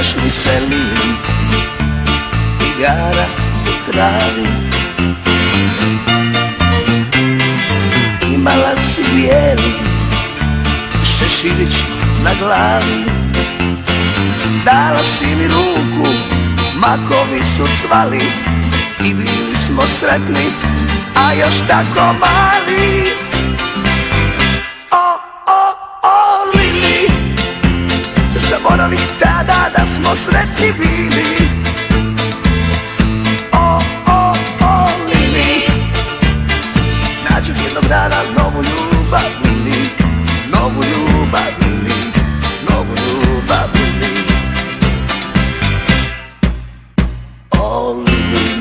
daš mi se Lili, igara u travi. Imala si bijeli šeširić na glavi, dala si mi ruku, makovi su cvali i bili smo sretni, a još tako mali. O, Lili, zaboravih tada da smo sretni bili. O, Lili, nađu jednog dana novu ljubav, Lili, novu ljubav, Lili, novu ljubav, Lili. O, Lili,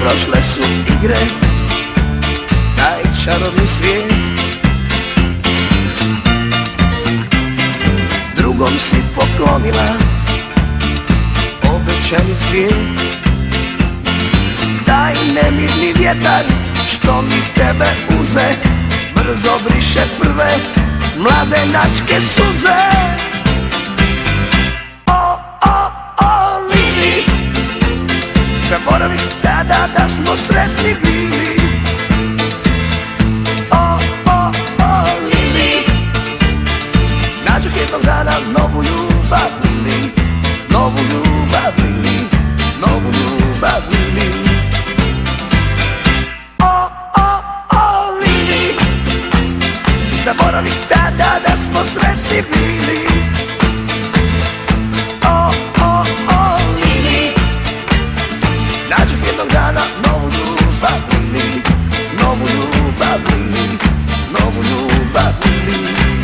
prošle su igre, taj čarobni svijet, drugom si poklonila obećani cvijet. Taj nemirni vjetar što mi tebe uze, brzo briše prve mladenačke suze. O, Lili, zaboravih tada da smo sretni bili. O, Lili, nađoh jednog dana novu ljubav, Lili, novu ljubav, Lili, novu ljubav, Lili. O, Lili, zaboravih tada da smo sretni bili. O, Lili, nađoh jednog dana novu ljubav, Lili, novu ljubav, Lili, novu ljubav, Lili.